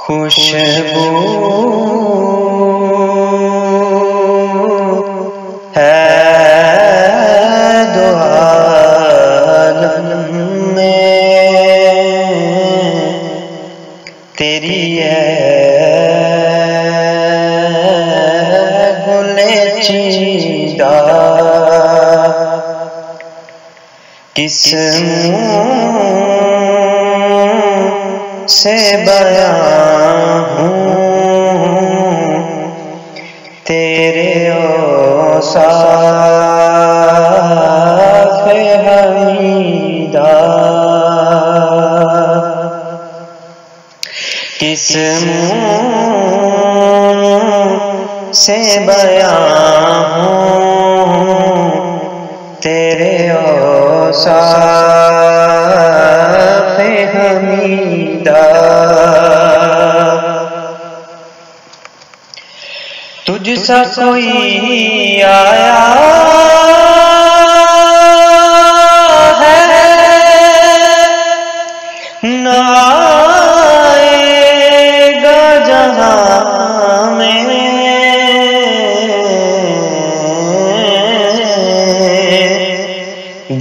خوشبو ہے دو عالم میں تیری ہے گل چیدہ، کس منہ سے بیان ہوں تیرے اوصاف حمیدہ، کس منہ سے بیان ہوں تیرے اوصاف حمیدہ۔ تجھ سا کوئی آیا ہے نہ آئے گا جہاں میں،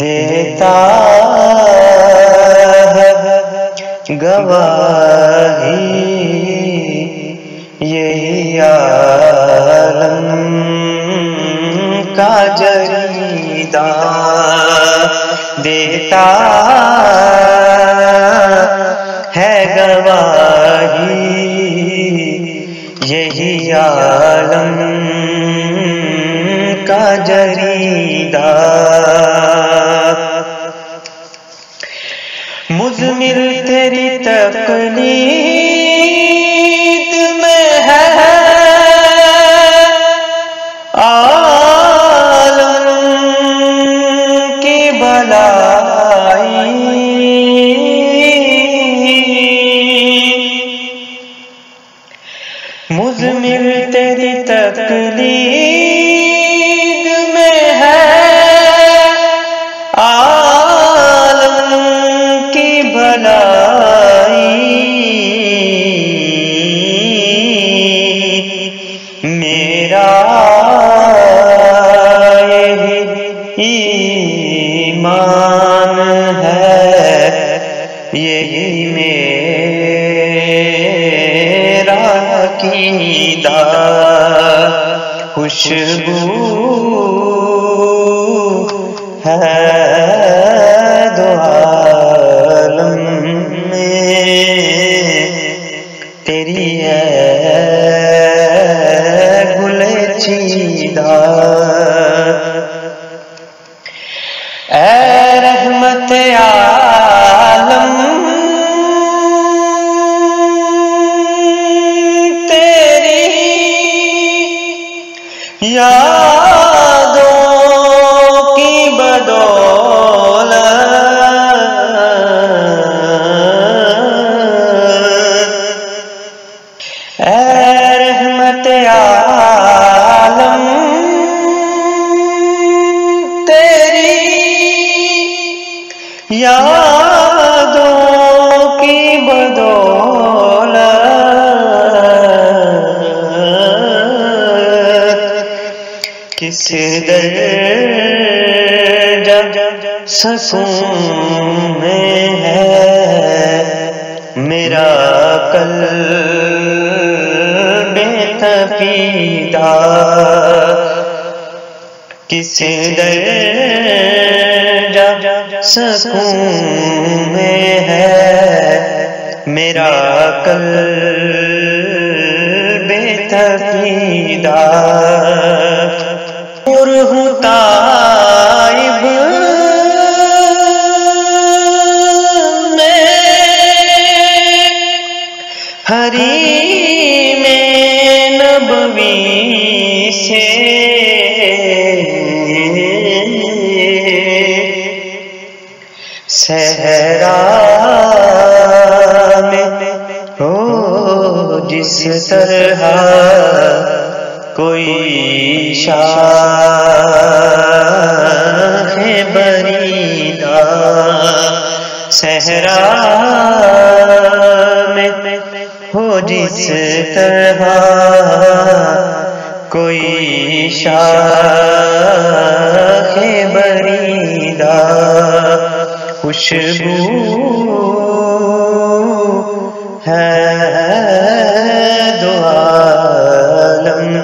دیتا ہے گواہی یہی عالم کا جریدہ، دیتا ہے گواہی یہی عالم کا جریدہ۔ مزمل تیری تقلید میں ہے عالم کی بھلائی، مزمل تیری تقلید میں ہے عالم کی بھلائی، میرا یہی ایمان ہے، یہی میرا عقیدہ، خوشبو ہے دو عالم میں تیری ہے گل چیدہ۔ اے رحمت عالم تیری یادوں کی بدولت، اے رحمت عالم تیری یادوں کی بدولت، کس درجہ سکون میں ہے میرا قلب تپیدہ، کس درجہ سکون میں ہے میرا قلب تپیدہ۔ اور ہوں تائب میں حریم نبوی سے، صحرا میں ہو جس طرح کوئی شاخ بریدہ، صحرا میں ہو جس طرح کوئی شاخ بریدہ خوشبو ہے دو عالم